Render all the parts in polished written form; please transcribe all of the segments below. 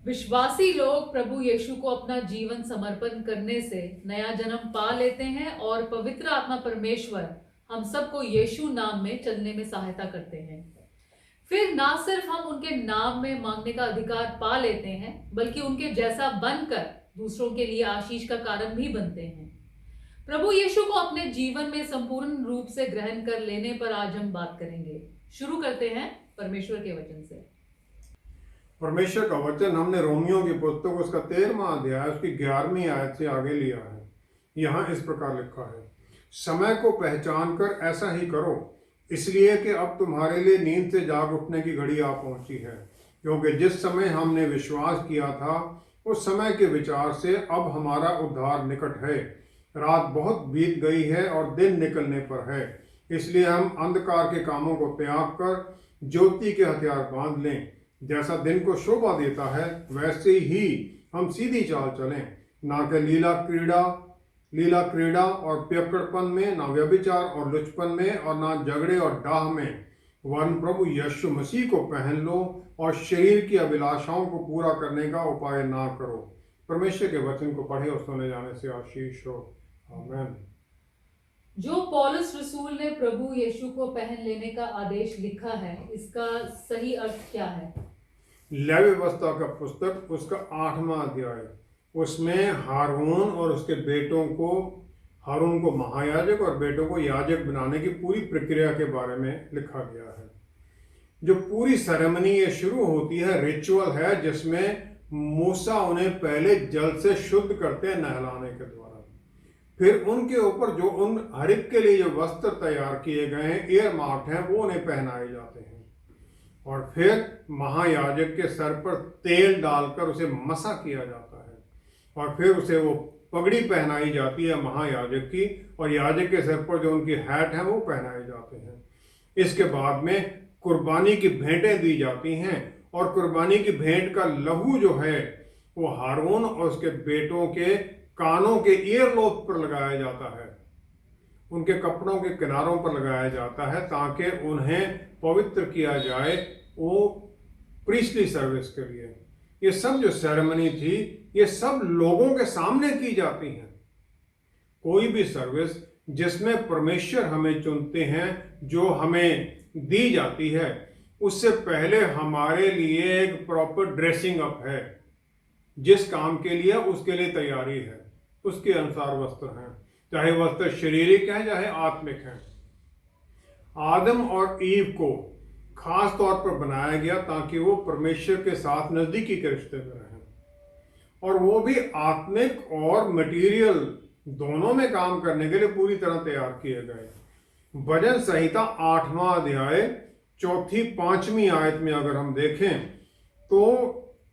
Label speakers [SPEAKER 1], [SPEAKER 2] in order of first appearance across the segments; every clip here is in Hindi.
[SPEAKER 1] विश्वासी लोग प्रभु यीशु को अपना जीवन समर्पण करने से नया जन्म पा लेते हैं और पवित्र आत्मा परमेश्वर हम सबको यीशु नाम में चलने में सहायता करते हैं। फिर ना सिर्फ हम उनके नाम में मांगने का अधिकार पा लेते हैं, बल्कि उनके जैसा बनकर दूसरों के लिए आशीष का कारण भी बनते हैं। प्रभु यीशु को अपने जीवन में संपूर्ण रूप से ग्रहण कर लेने पर आज हम बात करेंगे। शुरू करते हैं परमेश्वर के वचन से।
[SPEAKER 2] परमेश्वर का वचन हमने रोमियो की पुस्तक उसका 13वां अध्याय उसकी 11वीं आयत से आगे लिया है। यहाँ इस प्रकार लिखा है, समय को पहचान कर ऐसा ही करो, इसलिए कि अब तुम्हारे लिए नींद से जाग उठने की घड़ी आ पहुंची है। क्योंकि जिस समय हमने विश्वास किया था उस समय के विचार से अब हमारा उद्धार निकट है। रात बहुत बीत गई है और दिन निकलने पर है, इसलिए हम अंधकार के कामों को त्याग कर ज्योति के हथियार बांध लें। जैसा दिन को शोभा देता है वैसे ही हम सीधी चाल चलें, ना कि लीला क्रीड़ा और पियक्कड़पन में, ना व्यभिचार और लुचपन में, और ना झगड़े और डाह में, वरन प्रभु यीशु मसीह को पहन लो और शरीर की अभिलाषाओं को पूरा करने का उपाय ना करो। परमेश्वर के वचन को पढ़े और सुने जाने से आशीष हो। आमीन।
[SPEAKER 1] जो पौलुस रसूल ने प्रभु यीशु को पहन लेने का आदेश लिखा है, इसका सही अर्थ क्या है?
[SPEAKER 2] लेवी व्यवस्था का पुस्तक उसका 8वां अध्याय, उसमें हारून और उसके बेटों को, हारून को महायाजक और बेटों को याजक बनाने की पूरी प्रक्रिया के बारे में लिखा गया है। जो पूरी सेरेमनी ये शुरू होती है, रिचुअल है, जिसमें मूसा उन्हें पहले जल से शुद्ध करते हैं नहलाने के द्वारा। फिर उनके ऊपर जो उन हर एक के लिए जो वस्त्र तैयार किए गए हैं, एयर मार्क हैं, वो उन्हें पहनाए जाते हैं। और फिर महायाजक के सर पर तेल डालकर उसे मसा किया जाता है, और फिर उसे वो पगड़ी पहनाई जाती है महायाजक की, और याजक के सर पर जो उनकी हैट है वो पहनाए जाते हैं। इसके बाद में कुर्बानी की भेंटें दी जाती हैं, और कुर्बानी की भेंट का लहू जो है वो हारून और उसके बेटों के कानों के ईयर लोब पर लगाया जाता है, उनके कपड़ों के किनारों पर लगाया जाता है, ताकि उन्हें पवित्र किया जाए वो प्रीस्टली सर्विस के लिए। ये सब जो सेरेमनी थी ये सब लोगों के सामने की जाती है। कोई भी सर्विस जिसमें परमेश्वर हमें चुनते हैं, जो हमें दी जाती है, उससे पहले हमारे लिए एक प्रॉपर ड्रेसिंग अप है। जिस काम के लिए उसके लिए तैयारी है, उसके अनुसार वस्त्र हैं, चाहे वस्त्र शारीरिक हैं चाहे आत्मिक हैं। आदम और ईव को खास तौर पर बनाया गया ताकि वो परमेश्वर के साथ नजदीकी के रिश्ते में रहें, और वो भी आत्मिक और मटेरियल दोनों में काम करने के लिए पूरी तरह तैयार किए गए। भजन संहिता 8वां अध्याय 4, 5वीं आयत में अगर हम देखें तो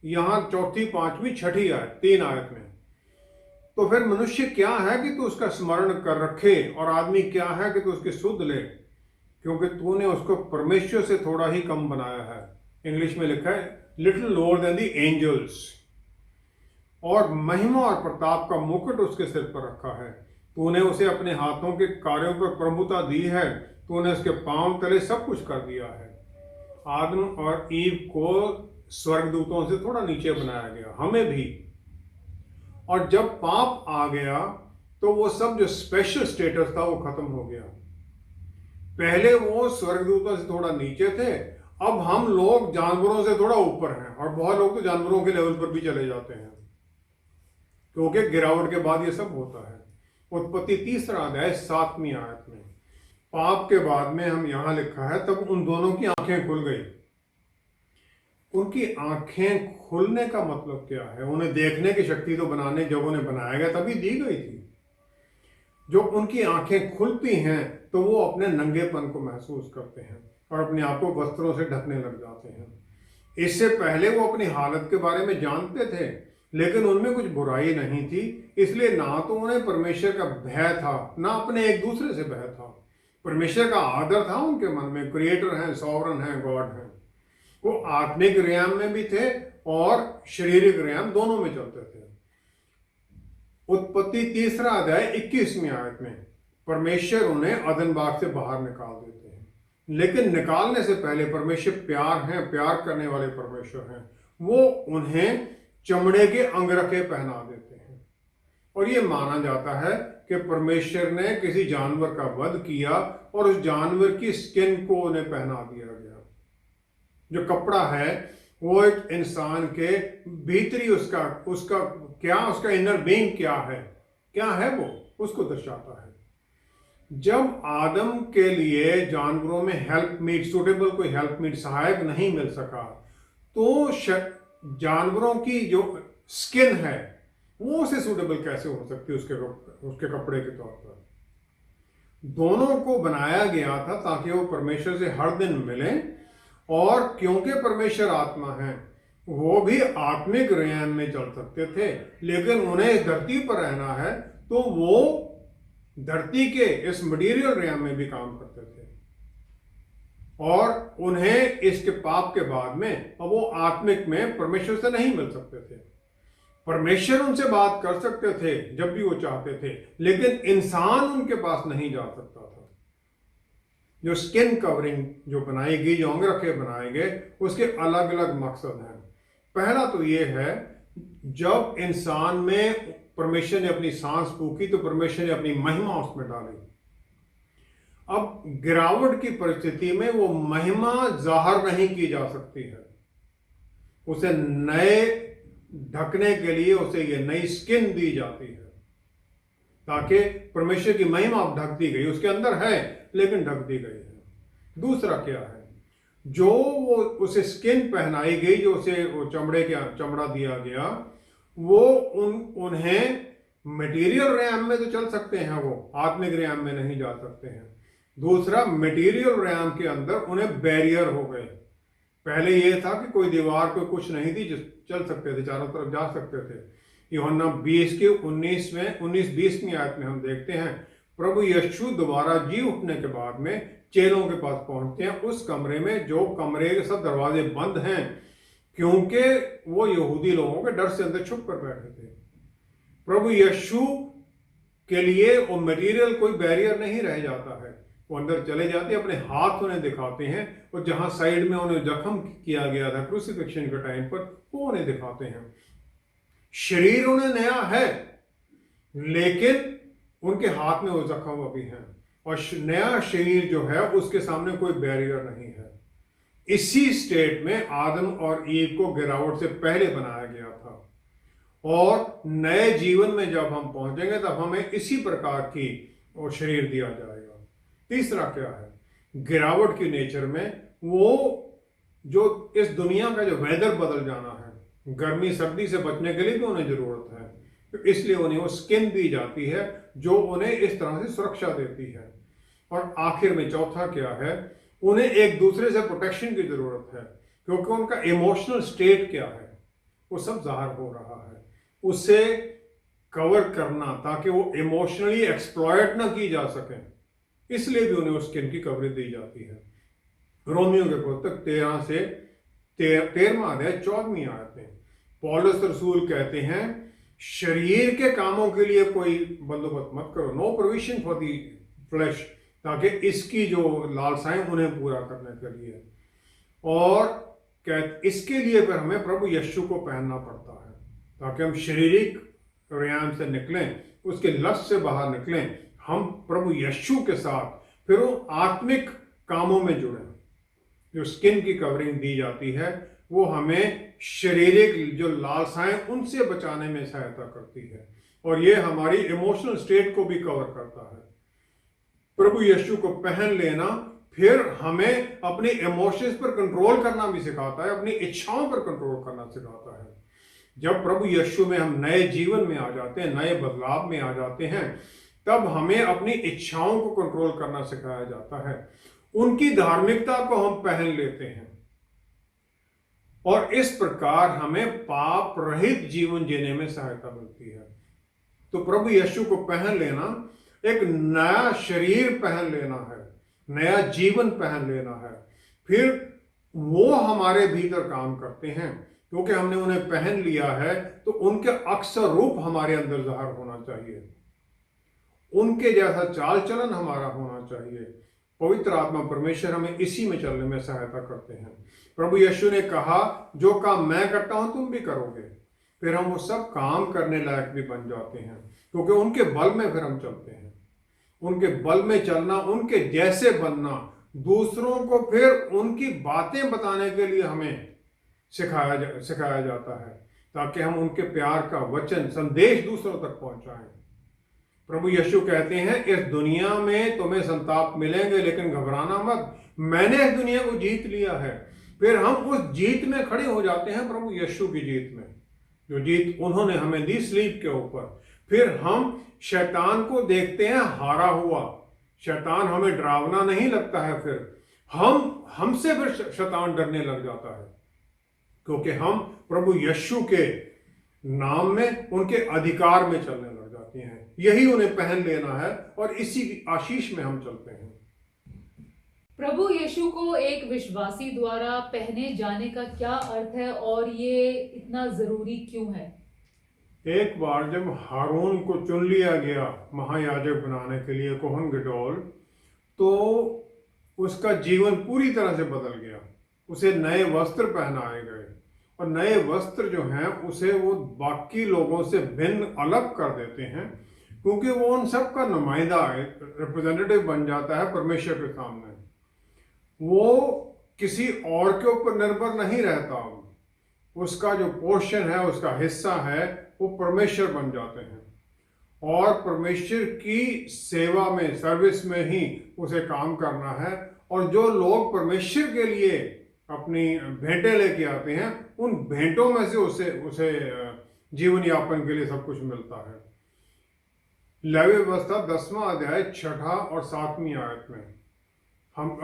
[SPEAKER 2] यहाँ 4, 5वीं, 6ठी आयत, 3 आयत में, तो फिर मनुष्य क्या है कि तू उसका स्मरण कर रखे, और आदमी क्या है कि तू उसकी सुध ले, क्योंकि तूने उसको परमेश्वर से थोड़ा ही कम बनाया है। इंग्लिश में लिखा है little lower than the angels, और महिमा और प्रताप का मुकुट उसके सिर पर रखा है। तूने उसे अपने हाथों के कार्यों पर प्रभुता दी है, तूने उसके पांव तले सब कुछ कर दिया है। आदम और ईव को स्वर्गदूतों से थोड़ा नीचे बनाया गया, हमें भी। और जब पाप आ गया तो वो सब जो स्पेशल स्टेटस था वो खत्म हो गया। पहले वो स्वर्गदूतों से थोड़ा नीचे थे, अब हम लोग जानवरों से थोड़ा ऊपर हैं, और बहुत लोग तो जानवरों के लेवल पर भी चले जाते हैं, क्योंकि गिरावट के बाद ये सब होता है। उत्पत्ति 3रा अध्याय 7वीं आयत में, पाप के बाद में हम यहां लिखा है, तब उन दोनों की आंखें खुल गई। उनकी आंखें खुलने का मतलब क्या है? उन्हें देखने की शक्ति तो बनाने जब उन्हें बनाया गया तभी दी गई थी। जो उनकी आंखें खुलती हैं तो वो अपने नंगेपन को महसूस करते हैं और अपने आप को वस्त्रों से ढकने लग जाते हैं। इससे पहले वो अपनी हालत के बारे में जानते थे, लेकिन उनमें कुछ बुराई नहीं थी, इसलिए ना तो उन्हें परमेश्वर का भय था, ना अपने एक दूसरे से भय था। परमेश्वर का आदर था उनके मन में, क्रिएटर हैं, सॉवरन हैं, गॉड हैं। वो आत्मिक रियाम में भी थे और शारीरिक रियाम, दोनों में चलते थे। उत्पत्ति 3रा अध्याय 21वीं आयत में परमेश्वर उन्हें अदन बाग से बाहर निकाल देते हैं, लेकिन निकालने से पहले परमेश्वर प्यार है, प्यार करने वाले परमेश्वर हैं। वो उन्हें चमड़े के अंगरखे पहना देते हैं। और ये माना जाता है कि परमेश्वर ने किसी जानवर का वध किया और उस जानवर की स्किन को उन्हें पहना दिया गया। जो कपड़ा है वो एक इंसान के भीतरी उसका उसका क्या, उसका इनर बीइंग क्या है वो उसको दर्शाता है। जब आदम के लिए जानवरों में हेल्प मीट, सूटेबल कोई हेल्प मीट, सहायक नहीं मिल सका, तो जानवरों की जो स्किन है वो उसे सूटेबल कैसे हो सकती है उसके कपड़े के तौर पर। दोनों को बनाया गया था ताकि वो परमेश्वर से हर दिन मिलें, और क्योंकि परमेश्वर आत्मा है वो भी आत्मिक रेयन में चल सकते थे, लेकिन उन्हें धरती पर रहना है तो वो धरती के इस मटीरियल रेयन में भी काम करते थे। और उन्हें इसके पाप के बाद में अब वो आत्मिक में परमेश्वर से नहीं मिल सकते थे। परमेश्वर उनसे बात कर सकते थे जब भी वो चाहते थे, लेकिन इंसान उनके पास नहीं जा सकता था। जो स्किन कवरिंग जो बनाई गई, जो अंगरखे बनाए गए, उसके अलग अलग मकसद हैं। पहला तो ये है, जब इंसान में परमेश्वर ने अपनी सांस फूकी तो परमेश्वर ने अपनी महिमा उसमें डाली। अब गिरावट की परिस्थिति में वो महिमा जाहिर नहीं की जा सकती है। उसे नए ढकने के लिए उसे ये नई स्किन दी जाती है ताकि परमेश्वर की महिमा अब ढक दी गई, उसके अंदर है लेकिन ढक दी गई है। दूसरा क्या है, जो वो उसे स्किन पहनाई गई, जो उसे वो चमड़ा दिया गया, वो उन्हें मटेरियल रैम में तो चल सकते हैं, वो आत्मिक रैम में नहीं जा सकते हैं। दूसरा, मटेरियल रैम के अंदर उन्हें बैरियर हो गए। पहले ये था कि कोई दीवार कोई कुछ नहीं थी, चल सकते थे, चारों तरफ जा सकते थे। यूहन्ना 20 के 19-20 आयत में हम देखते हैं, प्रभु यीशु दोबारा जी उठने के बाद में चेलों के पास पहुंचते हैं, उस कमरे में जो कमरे के सब दरवाजे बंद हैं, क्योंकि वो यहूदी लोगों के डर से अंदर छुप कर बैठे थे। प्रभु यीशु के लिए वो मटेरियल कोई बैरियर नहीं रह जाता है, वो अंदर चले जाते हैं, अपने हाथ उन्हें दिखाते हैं, और जहां साइड में उन्हें जख्म किया गया था क्रूसिफिक्शन के टाइम पर, वो उन्हें दिखाते हैं। शरीर उन्हें नया है, लेकिन उनके हाथ में वो जख्म अभी हैं, और नया शरीर जो है उसके सामने कोई बैरियर नहीं है। इसी स्टेट में आदम और ईव को गिरावट से पहले बनाया गया था, और नए जीवन में जब हम पहुंचेंगे तब हमें इसी प्रकार की वो शरीर दिया जाएगा। तीसरा क्या है, गिरावट की नेचर में वो जो इस दुनिया का जो वेदर बदल जाना है, गर्मी सर्दी से बचने के लिए भी उन्हें जरूरत है, तो इसलिए उन्हें वो स्किन दी जाती है जो उन्हें इस तरह से सुरक्षा देती है। और आखिर में चौथा क्या है, उन्हें एक दूसरे से प्रोटेक्शन की जरूरत है, क्योंकि उनका इमोशनल स्टेट क्या है वो सब जाहिर हो रहा है, उसे कवर करना ताकि वो इमोशनली एक्सप्लॉयट ना की जा सके, इसलिए भी उन्हें स्किन की कवरेज दी जाती है। रोमियो के पुस्तक 13 से 13वां अध्याय 14वीं आयत में पौलुस रसूल कहते हैं, शरीर के कामों के लिए कोई बंदोबस्त मत करो, no provision for the flash, ताकि इसकी जो लालसाएं उन्हें पूरा करने के लिए, और इसके लिए फिर हमें प्रभु यीशु को पहनना पड़ता है ताकि हम शारीरिक व्यायाम से निकलें, उसके लक्ष्य से बाहर निकलें, हम प्रभु यीशु के साथ फिर वो आत्मिक कामों में जुड़े। जो स्किन की कवरिंग दी जाती है वो हमें शारीरिक जो लालसाएं उनसे बचाने में सहायता करती है, और ये हमारी इमोशनल स्टेट को भी कवर करता है। प्रभु यीशु को पहन लेना फिर हमें अपने इमोशंस पर कंट्रोल करना भी सिखाता है, अपनी इच्छाओं पर कंट्रोल करना सिखाता है। जब प्रभु यीशु में हम नए जीवन में आ जाते हैं, नए बदलाव में आ जाते हैं, तब हमें अपनी इच्छाओं को कंट्रोल करना सिखाया जाता है, उनकी धार्मिकता को हम पहन लेते हैं, और इस प्रकार हमें पाप रहित जीवन जीने में सहायता मिलती है। तो प्रभु यीशु को पहन लेना एक नया शरीर पहन लेना है, नया जीवन पहन लेना है, फिर वो हमारे भीतर काम करते हैं, क्योंकि हमने उन्हें पहन लिया है तो उनके अक्सर रूप हमारे अंदर जाहिर होना चाहिए, उनके जैसा चाल चलन हमारा होना चाहिए। पवित्र आत्मा परमेश्वर हमें इसी में चलने में सहायता करते हैं। प्रभु यीशु ने कहा, जो काम मैं करता हूं तुम भी करोगे, फिर हम वो सब काम करने लायक भी बन जाते हैं, क्योंकि उनके बल में फिर हम चलते हैं। उनके बल में चलना, उनके जैसे बनना, दूसरों को फिर उनकी बातें बताने के लिए हमें सिखाया जाता है, ताकि हम उनके प्यार का वचन, संदेश दूसरों तक पहुंचाएं। प्रभु यीशु कहते हैं, इस दुनिया में तुम्हें संताप मिलेंगे, लेकिन घबराना मत, मैंने इस दुनिया को जीत लिया है। फिर हम उस जीत में खड़े हो जाते हैं, प्रभु यीशु की जीत में, जो जीत उन्होंने हमें दी सलीब के ऊपर। फिर हम शैतान को देखते हैं हारा हुआ। शैतान हमें डरावना नहीं लगता है, फिर हमसे फिर शैतान डरने लग जाता है, क्योंकि हम प्रभु यीशु के नाम में, उनके अधिकार में चलने लग जाते हैं। यही उन्हें पहन लेना है और इसी आशीष में हम चलते हैं।
[SPEAKER 1] प्रभु यीशु को एक विश्वासी द्वारा पहने जाने का क्या अर्थ है और ये इतना जरूरी क्यों है?
[SPEAKER 2] एक बार जब हारून को चुन लिया गया महायाजक बनाने के लिए, कोहन गडोल, तो उसका जीवन पूरी तरह से बदल गया। उसे नए वस्त्र पहनाए गए, और नए वस्त्र जो हैं उसे वो बाकी लोगों से भिन्न अलग कर देते हैं, क्योंकि वो उन सब का नुमाइंदा है, रिप्रेजेंटेटिव बन जाता है परमेश्वर के सामने। वो किसी और के ऊपर निर्भर नहीं रहता, उसका जो पोर्शन है, उसका हिस्सा है, वो परमेश्वर बन जाते हैं, और परमेश्वर की सेवा में, सर्विस में ही उसे काम करना है। और जो लोग परमेश्वर के लिए अपनी भेंटें लेके आते हैं, उन भेंटों में से उसे जीवन यापन के लिए सब कुछ मिलता है। लेवी व्यवस्था 10वां अध्याय 6 और 7वीं आयत में हम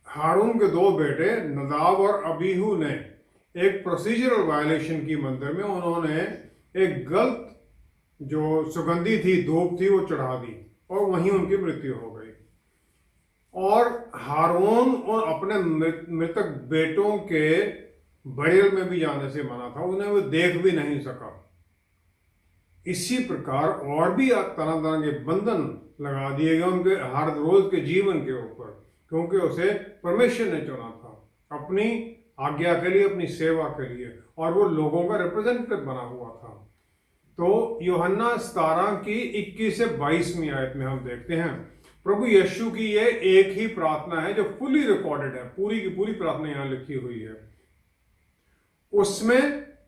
[SPEAKER 2] हारून के 2 बेटे नदाब और अबीहू ने एक प्रोसीजरल वायलेशन की मंदिर में। उन्होंने एक गलत जो सुगंधी थी, धूप थी, वो चढ़ा दी, और वहीं उनकी मृत्यु हो गई। और हारून और अपने मृतक बेटों के बरियल में भी जाने से मना था, उन्हें वो देख भी नहीं सका। इसी प्रकार और भी तरह तरह के बंधन लगा दिए गए उनके हर रोज के जीवन के ऊपर, क्योंकि उसे परमेश्वर ने चुना था अपनी आज्ञा के लिए, अपनी सेवा के लिए, और वो लोगों का रिप्रेजेंटेटिव बना हुआ था। तो यूहन्ना 17 की 21 से 22वीं आयत में हम देखते हैं प्रभु यीशु की ये एक ही प्रार्थना है जो फुली रिकॉर्डेड है, पूरी की पूरी प्रार्थना यहाँ लिखी हुई है। उसमें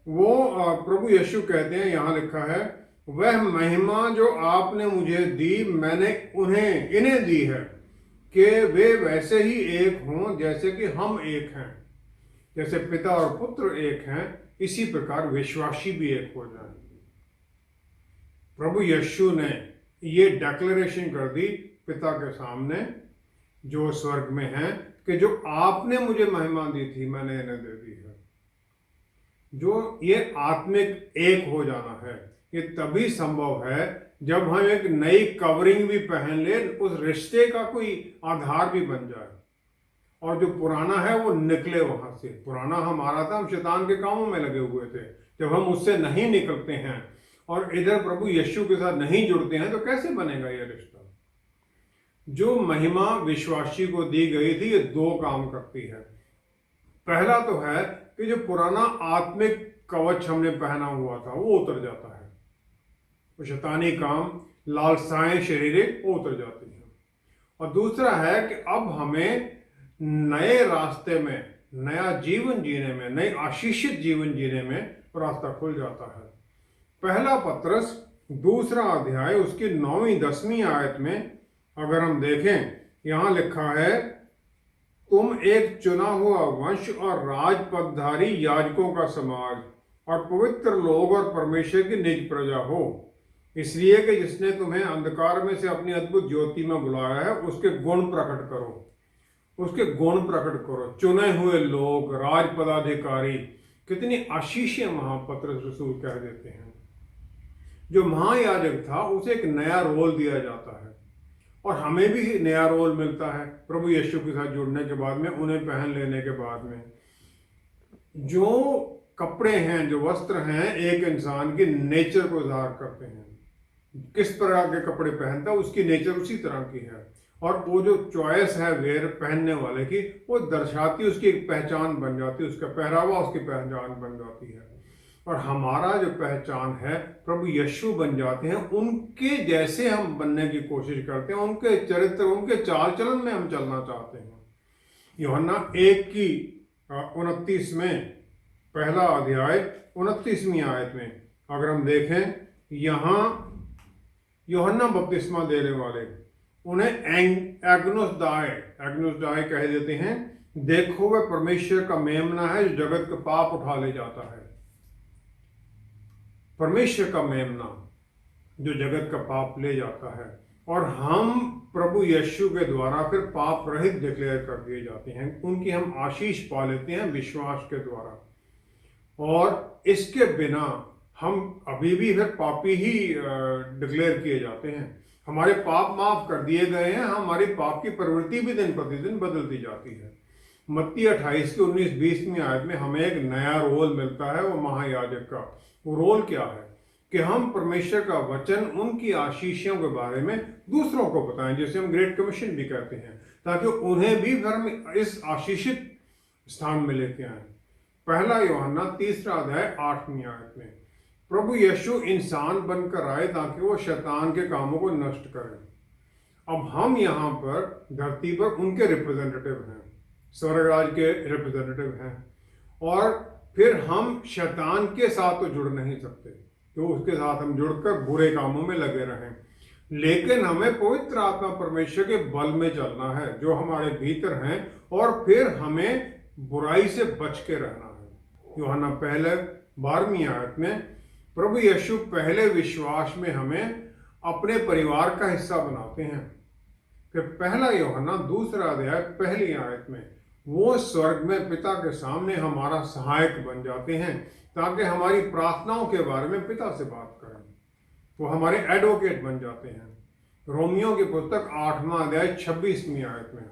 [SPEAKER 2] वो प्रभु यीशु कहते हैं, यहाँ लिखा है, वह महिमा जो आपने मुझे दी, मैंने इन्हें दी है, कि वे वैसे ही एक हों जैसे कि हम एक हैं। जैसे पिता और पुत्र एक हैं, इसी प्रकार विश्वासी भी एक हो जाए। प्रभु यीशु ने ये डिक्लेरेशन कर दी पिता के सामने जो स्वर्ग में है, कि जो आपने मुझे महिमा दी थी, मैंने इन्हें दे दी है। जो ये आत्मिक एक हो जाना है, ये तभी संभव है जब हम एक नई कवरिंग भी पहन ले, उस रिश्ते का कोई आधार भी बन जाए, और जो पुराना है वो निकले वहां से। पुराना हमारा था, हम शैतान के कामों में लगे हुए थे। जब हम उससे नहीं निकलते हैं और इधर प्रभु यीशु के साथ नहीं जुड़ते हैं, तो कैसे बनेगा ये रिश्ता? जो महिमा विश्वासी को दी गई थी, ये 2 काम करती है। पहला तो है कि जो पुराना आत्मिक कवच हमने पहना हुआ था, वो उतर जाता है। वो शैतानी काम, लालसाएं शरीरिक, वो उतर जाती हैं। और दूसरा है कि अब हमें नए रास्ते में, नया जीवन जीने में, नए आशीषित जीवन जीने में रास्ता खुल जाता है। पहला पत्रस 2 अध्याय उसकी 9वीं 10वीं आयत में अगर हम देखें, यहाँ लिखा है, तुम एक चुना हुआ वंश और राजपदधारी याजकों का समाज और पवित्र लोग और परमेश्वर की निज प्रजा हो, इसलिए कि जिसने तुम्हें अंधकार में से अपनी अद्भुत ज्योति में बुलाया है, उसके गुण प्रकट करो, उसके गुण प्रकट करो। चुने हुए लोग, राज पदाधिकारी, कितनी आशीषें महापत्रस रसूल कह देते हैं। जो महायाजक था, उसे एक नया रोल दिया जाता है, और हमें भी नया रोल मिलता है प्रभु यीशु के साथ जुड़ने के बाद में, उन्हें पहन लेने के बाद में। जो कपड़े हैं, जो वस्त्र हैं, एक इंसान की नेचर को ज़ाहिर करते हैं। किस तरह के कपड़े पहनता है, उसकी नेचर उसी तरह की है, और वो जो चॉइस है वेयर पहनने वाले की, वो दर्शाती, उसकी एक पहचान बन जाती है, उसका पहरावा उसकी पहचान बन जाती है। और हमारा जो पहचान है प्रभु यीशु बन जाते हैं, उनके जैसे हम बनने की कोशिश करते हैं, उनके चरित्र, उनके चाल चलन में हम चलना चाहते हैं। यूहन्ना 1 की 29 में, पहला अध्याय 29वीं आयत में अगर हम देखें, यहाँ यूहन्ना बपतिस्मा देने वाले उन्हें एग्नोस दाई कह देते हैं। देखो वह परमेश्वर का मेमना है जो जगत का पाप उठा ले जाता है। परमेश्वर का मेमना जो जगत का पाप ले जाता है, और हम प्रभु यीशु के द्वारा फिर पाप रहित डिक्लेयर कर दिए जाते हैं। उनकी हम आशीष पा लेते हैं विश्वास के द्वारा, और इसके बिना हम अभी भी फिर पापी ही डिक्लेयर किए जाते हैं। हमारे पाप माफ कर दिए गए हैं, हमारी पाप की प्रवृत्ति भी दिन प्रतिदिन बदलती जाती है। मत्ती 28 की 19-20वीं आयत में हमें एक नया रोल मिलता है, वो महायाजक का। वो रोल क्या है कि हम परमेश्वर का वचन, उनकी आशीषों के बारे में दूसरों को बताएं, जिसे हम ग्रेट कमीशन भी कहते हैं, ताकि उन्हें भी फिर हम इस आशीषित स्थान में लेके आए। पहला यूहन्ना 3 अध्याय 8वीं आयत में प्रभु यीशु इंसान बनकर आए ताकि वो शैतान के कामों को नष्ट करें। अब हम यहाँ पर धरती पर उनके रिप्रेजेंटेटिव हैं, स्वर्गराज के रिप्रेजेंटेटिव हैं, और फिर हम शैतान के साथ तो जुड़ नहीं सकते, तो उसके साथ हम जुड़कर बुरे कामों में लगे रहें। लेकिन हमें पवित्र आत्मा परमेश्वर के बल में चलना है जो हमारे भीतर हैं, और फिर हमें बुराई से बच के रहना है। यूहन्ना पहले 12वीं आयत में प्रभु यीशु पहले विश्वास में हमें अपने परिवार का हिस्सा बनाते हैं। फिर पहला यूहन्ना 2 अध्याय 1 आयत में वो स्वर्ग में पिता के सामने हमारा सहायक बन जाते हैं, ताकि हमारी प्रार्थनाओं के बारे में पिता से बात करें। वो हमारे एडवोकेट बन जाते हैं। रोमियो की पुस्तक 8वां अध्याय 26वीं आयत में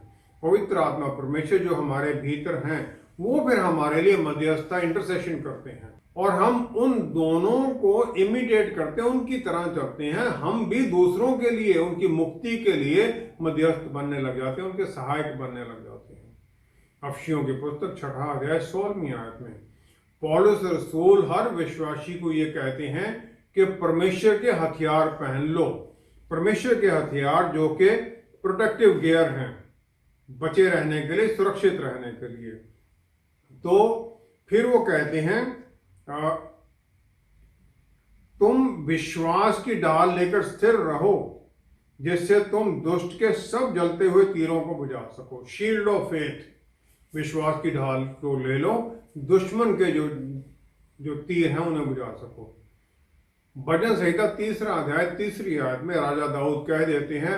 [SPEAKER 2] पवित्र आत्मा परमेश्वर जो हमारे भीतर हैं, वो फिर हमारे लिए मध्यस्थता, इंटरसेशन करते हैं, और हम उन दोनों को इमिटेट करते हैं, उनकी तरह चलते हैं। हम भी दूसरों के लिए, उनकी मुक्ति के लिए मध्यस्थ बनने लग जाते हैं, उनके सहायक बनने लग जाते हैं। अफसियों की पुस्तक 6 अध्याय 16वीं आयत में पौलुस रसूल हर विश्वासी को ये कहते हैं कि परमेश्वर के हथियार पहन लो। परमेश्वर के हथियार जो कि प्रोटेक्टिव गियर हैं, बचे रहने के लिए, सुरक्षित रहने के लिए। तो फिर वो कहते हैं तुम विश्वास की ढाल लेकर स्थिर रहो, जिससे तुम दुष्ट के सब जलते हुए तीरों को बुझा सको। शील्ड ऑफ फेथ, विश्वास की ढाल को ले लो, दुश्मन के जो तीर हैं उन्हें बुझा सको। भजन संहिता 3 अध्याय 3 आयत में राजा दाऊद कह देते हैं,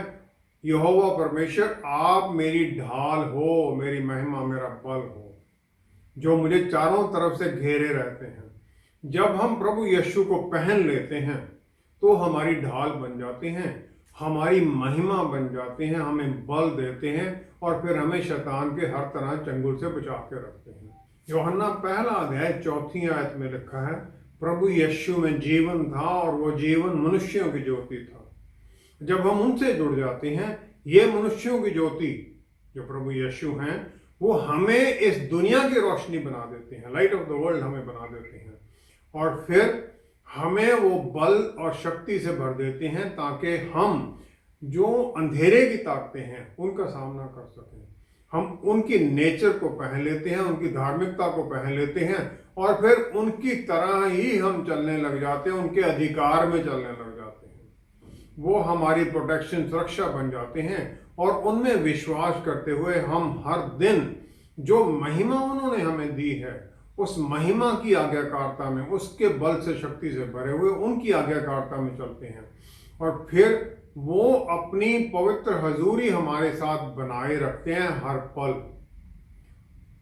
[SPEAKER 2] यहोवा परमेश्वर आप मेरी ढाल हो, मेरी महिमा, मेरा बल हो, जो मुझे चारों तरफ से घेरे रहते हैं। जब हम प्रभु यीशु को पहन लेते हैं तो हमारी ढाल बन जाते हैं, हमारी महिमा बन जाते हैं, हमें बल देते हैं, और फिर हमें शैतान के हर तरह चंगुल से बचा के रखते हैं। यूहन्ना 1 अध्याय 4 आयत में लिखा है, प्रभु यीशु में जीवन था और वो जीवन मनुष्यों की ज्योति था। जब हम उनसे जुड़ जाते हैं, ये मनुष्यों की ज्योति जो प्रभु यीशु हैं, वो हमें इस दुनिया की रोशनी बना देते हैं, लाइट ऑफ द वर्ल्ड हमें बना देते हैं, और फिर हमें वो बल और शक्ति से भर देते हैं ताकि हम जो अंधेरे की ताकतें हैं उनका सामना कर सकें। हम उनकी नेचर को पहन लेते हैं, उनकी धार्मिकता को पहन लेते हैं, और फिर उनकी तरह ही हम चलने लग जाते हैं, उनके अधिकार में चलने लग जाते हैं। वो हमारी प्रोटेक्शन, सुरक्षा बन जाते हैं, और उनमें विश्वास करते हुए हम हर दिन जो महिमा उन्होंने हमें दी है, उस महिमा की आज्ञाकारिता में, उसके बल से, शक्ति से भरे हुए उनकी आज्ञाकारिता में चलते हैं, और फिर वो अपनी पवित्र हजूरी हमारे साथ बनाए रखते हैं हर पल।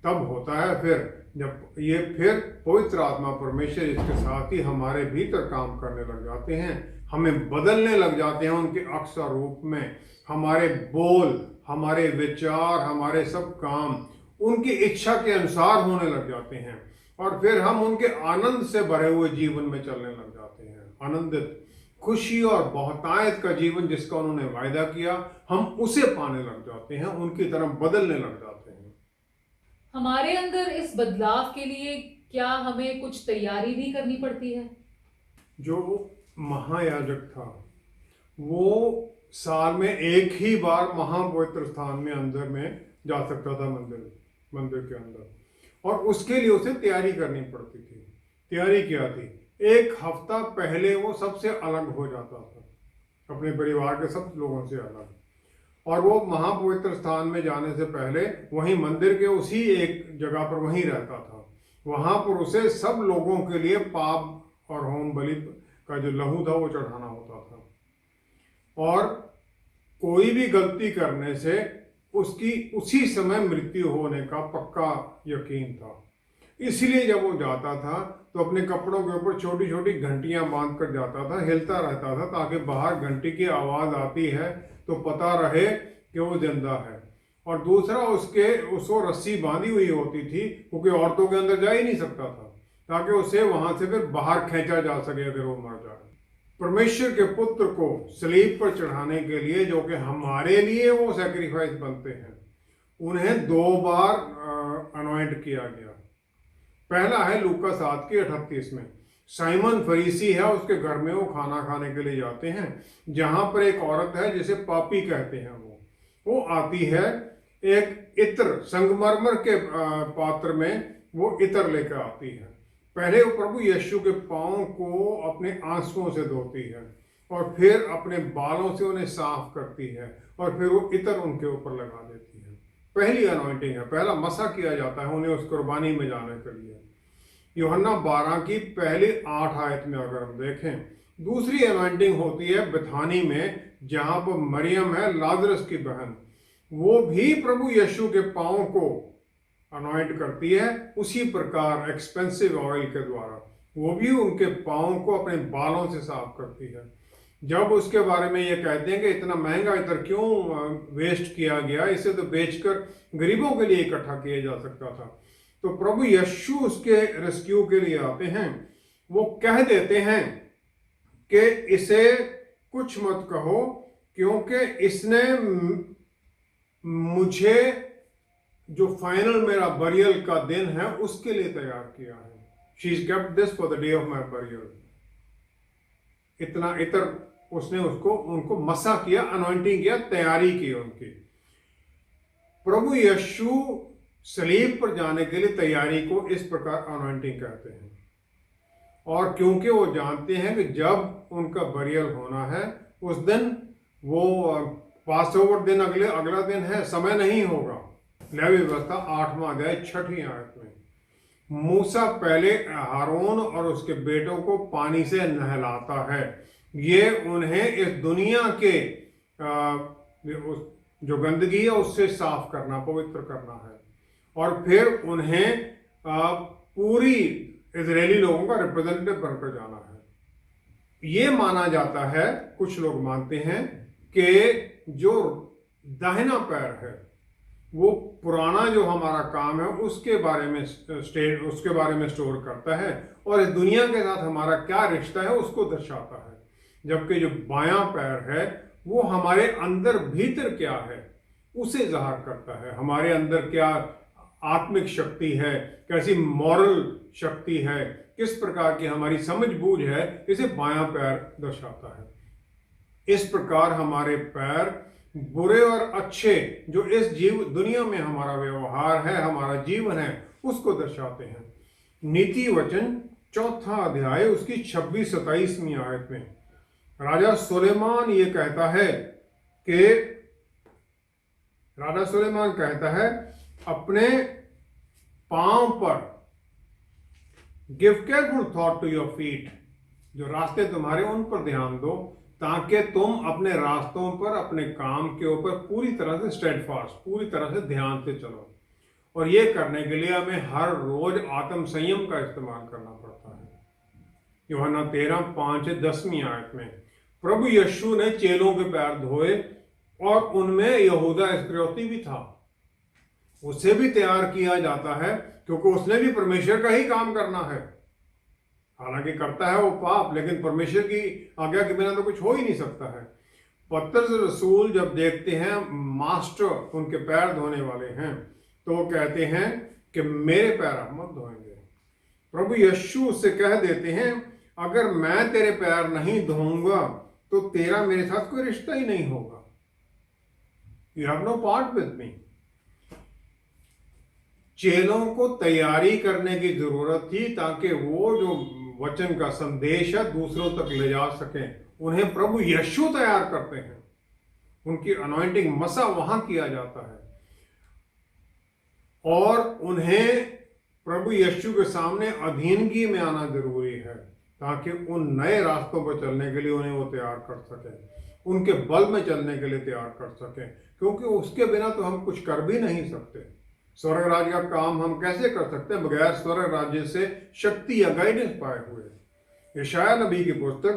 [SPEAKER 2] तब होता है फिर जब ये फिर पवित्र आत्मा परमेश्वर इसके साथ ही हमारे भीतर काम करने लग जाते हैं, हमें बदलने लग जाते हैं उनके अक्स और रूप में। हमारे बोल, हमारे विचार, हमारे सब काम उनकी इच्छा के अनुसार होने लग जाते हैं, और फिर हम उनके आनंद से भरे हुए जीवन में चलने लग जाते हैं। आनंदित, खुशी और बहुतायत का जीवन जिसका उन्होंने वायदा किया, हम उसे पाने लग जाते हैं, उनकी तरफ बदलने लग जाते हैं।
[SPEAKER 1] हमारे अंदर इस बदलाव के लिए क्या हमें कुछ तैयारी भी करनी पड़ती है?
[SPEAKER 2] जो महायाजक था वो साल में एक ही बार महापवित्र स्थान में अंदर में जा सकता था, मंदिर के अंदर, और उसके लिए उसे तैयारी करनी पड़ती थी। तैयारी क्या थी? एक हफ्ता पहले वो सबसे अलग हो जाता था, अपने परिवार के सब लोगों से अलग, और वो महापवित्र स्थान में जाने से पहले वहीं मंदिर के उसी एक जगह पर वहीं रहता था। वहां पर उसे सब लोगों के लिए पाप और होम बलि का जो लहू था वो चढ़ाना होता था, और कोई भी गलती करने से उसकी उसी समय मृत्यु होने का पक्का यकीन था। इसलिए जब वो जाता था तो अपने कपड़ों के ऊपर छोटी छोटी घंटियां बांध कर जाता था, हिलता रहता था, ताकि बाहर घंटी की आवाज आती है तो पता रहे कि वो जिंदा है। और दूसरा, उसको रस्सी बांधी हुई होती थी, क्योंकि औरतों के अंदर जा ही नहीं सकता था, ताकि उसे वहां से फिर बाहर खींचा जा सके अगर वो मर जाए। परमेश्वर के पुत्र को सलीब पर चढ़ाने के लिए, जो कि हमारे लिए वो सैक्रिफाइस बनते हैं, उन्हें 2 बार अनॉइंट किया गया। पहला है लूका 7:38 में। साइमन फरीसी है, उसके घर में वो खाना खाने के लिए जाते हैं, जहां पर एक औरत है जिसे पापी कहते हैं। वो आती है, एक इत्र, संगमरमर के पात्र में वो इत्र लेकर आती है। पहले वो प्रभु यीशु के पांव को अपने आंसुओं से धोती है, और फिर अपने बालों से उन्हें साफ करती है, और फिर वो इत्र उनके ऊपर लगा देती है। पहली अनॉइंटिंग है, पहला मसा किया जाता है उन्हें उस कुर्बानी में जाने के लिए। यूहन्ना 12 की पहली 8 आयत में अगर हम देखें, दूसरी अनॉइंटिंग होती है बेथानी में, जहां पर मरियम है, लाजरस की बहन, वो भी प्रभु यीशु के पांव को अनॉइंट करती है उसी प्रकार एक्सपेंसिव ऑयल के द्वारा। वो भी उनके पांव को अपने बालों से साफ करती है। जब उसके बारे में ये कहते हैं कि इतना महंगा इत्र क्यों वेस्ट किया गया, इसे तो बेचकर गरीबों के लिए इकट्ठा किया जा सकता था, तो प्रभु यीशु उसके रेस्क्यू के लिए आते हैं। वो कह देते हैं कि इसे कुछ मत कहो, क्योंकि इसने मुझे जो फाइनल मेरा बरियल का दिन है उसके लिए तैयार किया है। She is kept this for the day of my burial. इतना इतर उसने उनको मसा किया, अनॉइंटिंग किया, तैयारी की उनकी। प्रभु यीशु सलीब पर जाने के लिए तैयारी को इस प्रकार अनॉइंटिंग कहते हैं। और क्योंकि वो जानते हैं कि जब उनका बरियल होना है उस दिन वो पास ओवर दिन अगला दिन है, समय नहीं होगा। लेवी व्यवस्था 8वां अध्याय 6ठी आयत में मूसा पहले हारून और उसके बेटों को पानी से नहलाता है। ये उन्हें इस दुनिया के जो गंदगी है उससे साफ करना, पवित्र करना है, और फिर उन्हें पूरी इजरायली लोगों का रिप्रेजेंटेटिव बनकर जाना है। ये माना जाता है, कुछ लोग मानते हैं कि जो दाहिना पैर है वो पुराना जो हमारा काम है उसके बारे में स्टोर करता है, और इस दुनिया के साथ हमारा क्या रिश्ता है उसको दर्शाता है। जबकि जो बायां पैर है वो हमारे अंदर भीतर क्या है उसे जाहिर करता है। हमारे अंदर क्या आत्मिक शक्ति है, कैसी मॉरल शक्ति है, किस प्रकार की हमारी समझ बूझ है, इसे बायां पैर दर्शाता है। इस प्रकार हमारे पैर बुरे और अच्छे जो इस दुनिया में हमारा व्यवहार है, हमारा जीवन है, उसको दर्शाते हैं। नीति वचन 4 अध्याय उसकी 26-27 आयत में राजा सुलेमान ये कहता है कि राजा सुलेमान कहता है, अपने पांव पर give careful thought to your feet, जो रास्ते तुम्हारे उन पर ध्यान दो, ताकि तुम अपने रास्तों पर, अपने काम के ऊपर पूरी तरह से स्टेडफास्ट, पूरी तरह से ध्यान से चलो। और ये करने के लिए हमें हर रोज आत्म संयम का इस्तेमाल करना पड़ता है। यूहन्ना 13:5-10 आयत में प्रभु यीशु ने चेलों के पैर धोए, और उनमें यहूदा इस्करियोती भी था। उसे भी तैयार किया जाता है, क्योंकि उसने भी परमेश्वर का ही काम करना है। हालांकि करता है वो पाप, लेकिन परमेश्वर की आज्ञा के बिना तो कुछ हो ही नहीं सकता है। पतरस रसूल जब देखते हैं मास्टर उनके पैर धोने वाले हैं, तो वो कहते हैं कि मेरे पैर आप मत धोएंगे। प्रभु यीशु उससे कह देते हैं, अगर मैं तेरे पैर नहीं धोऊंगा तो तेरा मेरे साथ कोई रिश्ता ही नहीं होगा। You have no part with me. चेलों को तैयारी करने की जरूरत थी ताकि वो जो वचन का संदेश है दूसरों तक ले जा सकें। उन्हें प्रभु यीशु तैयार करते हैं, उनकी अनॉइंटिंग मसा वहां किया जाता है और उन्हें प्रभु यीशु के सामने अधीनगी में आना जरूरी है ताकि उन नए रास्तों पर चलने के लिए उन्हें वो तैयार कर सकें, उनके बल में चलने के लिए तैयार कर सकें, क्योंकि उसके बिना तो हम कुछ कर भी नहीं सकते। स्वर्ग राज्य का काम हम कैसे कर सकते हैं बगैर स्वर्ग राज्य से शक्ति या गाइडेंस पाए हुए। यशायाह नबी की पुस्तक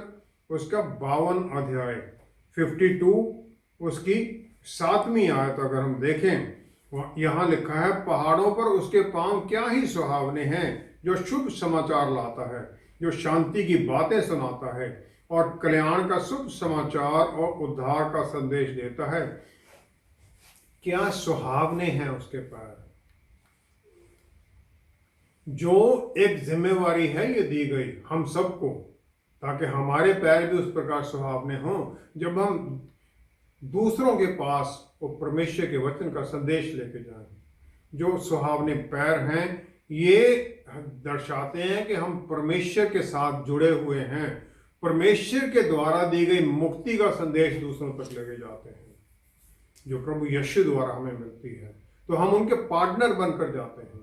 [SPEAKER 2] उसका 52 अध्याय 52 उसकी 7वीं आयत अगर हम देखें, यहाँ लिखा है, पहाड़ों पर उसके पांव क्या ही सुहावने हैं, जो शुभ समाचार लाता है, जो शांति की बातें सुनाता है और कल्याण का शुभ समाचार और उद्धार का संदेश देता है। क्या सुहावने हैं उसके पैर। जो एक जिम्मेवारी है ये दी गई हम सबको, ताकि हमारे पैर भी उस प्रकार सुहावने हों जब हम दूसरों के पास वो परमेश्वर के वचन का संदेश लेके जाएं। जो सुहावने पैर हैं ये दर्शाते हैं कि हम परमेश्वर के साथ जुड़े हुए हैं, परमेश्वर के द्वारा दी गई मुक्ति का संदेश दूसरों तक लेके जाते हैं जो प्रभु यीशु द्वारा हमें मिलती है। तो हम उनके पार्टनर बनकर जाते हैं।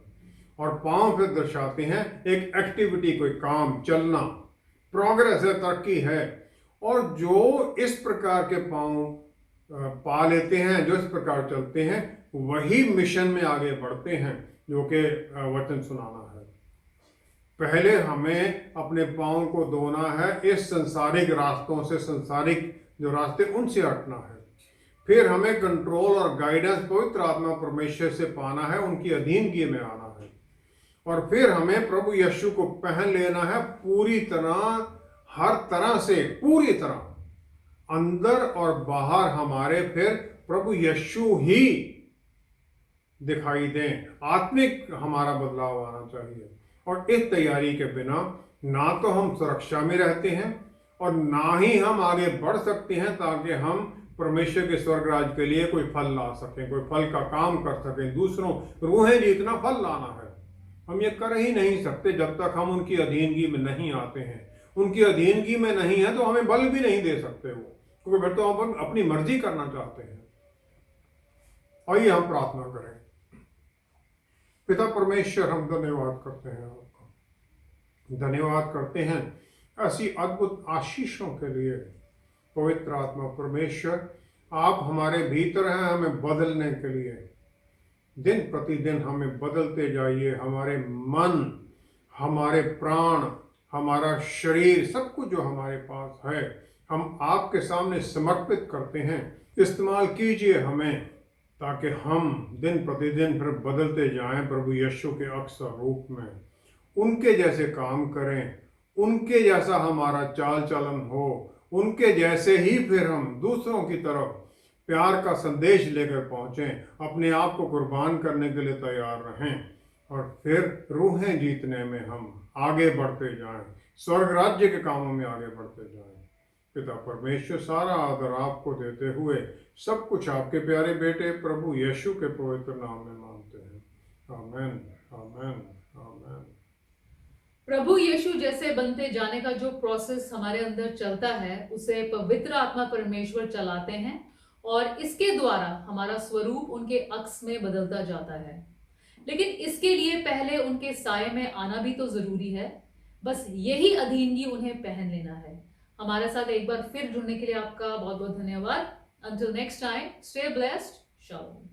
[SPEAKER 2] और पांव फिर दर्शाते हैं एक एक्टिविटी, कोई काम, चलना, प्रोग्रेस है, तरक्की है। और जो इस प्रकार के पांव पा लेते हैं, जो इस प्रकार चलते हैं, वही मिशन में आगे बढ़ते हैं जो कि वचन सुनाना है। पहले हमें अपने पांव को धोना है इस संसारिक रास्तों से, संसारिक जो रास्ते उनसे हटना है। फिर हमें कंट्रोल और गाइडेंस पवित्र आत्मा परमेश्वर से पाना है, उनकी अधीनगी में आना है। और फिर हमें प्रभु यीशु को पहन लेना है पूरी तरह, हर तरह से, पूरी तरह अंदर और बाहर हमारे फिर प्रभु यीशु ही दिखाई दें। आत्मिक हमारा बदलाव आना चाहिए। और इस तैयारी के बिना ना तो हम सुरक्षा में रहते हैं और ना ही हम आगे बढ़ सकते हैं ताकि हम परमेश्वर के स्वर्ग राज्य के लिए कोई फल ला सकें, कोई फल का काम कर सकें, दूसरों रूहें जीतना, फल लाना है। हम ये कर ही नहीं सकते जब तक हम उनकी अधीनगी में नहीं आते हैं। उनकी अधीनगी में नहीं है तो हमें बल भी नहीं दे सकते वो, क्योंकि फिर तो हम अपनी मर्जी करना चाहते हैं। आइए हम प्रार्थना करें। पिता परमेश्वर, हम धन्यवाद करते हैं आपका, धन्यवाद करते हैं ऐसी अद्भुत आशीषों के लिए। पवित्र आत्मा परमेश्वर, आप हमारे भीतर हैं हमें बदलने के लिए। दिन प्रतिदिन हमें बदलते जाइए। हमारे मन, हमारे प्राण, हमारा शरीर, सब कुछ जो हमारे पास है हम आपके सामने समर्पित करते हैं। इस्तेमाल कीजिए हमें ताकि हम दिन प्रतिदिन फिर बदलते जाएं प्रभु यीशु के अक्सर रूप में, उनके जैसे काम करें, उनके जैसा हमारा चाल चलन हो, उनके जैसे ही फिर हम दूसरों की तरफ प्यार का संदेश लेकर पहुंचें, अपने आप को कुर्बान करने के लिए तैयार रहें और फिर रूहें जीतने में हम आगे बढ़ते जाएं, स्वर्ग राज्य के कामों में आगे बढ़ते जाएं। पिता परमेश्वर, सारा आदर आपको देते हुए सब कुछ आपके प्यारे बेटे प्रभु यीशु के पवित्र नाम में मांगते हैं। आमेन, आमेन, आमेन।
[SPEAKER 1] प्रभु यीशु जैसे बनते जाने का जो प्रोसेस हमारे अंदर चलता है उसे पवित्र आत्मा परमेश्वर चलाते हैं और इसके द्वारा हमारा स्वरूप उनके अक्स में बदलता जाता है। लेकिन इसके लिए पहले उनके साये में आना भी तो जरूरी है। बस यही अधीनगी उन्हें पहन लेना है। हमारे साथ एक बार फिर जुड़ने के लिए आपका बहुत बहुत धन्यवाद। Until next time, stay blessed. Shalom.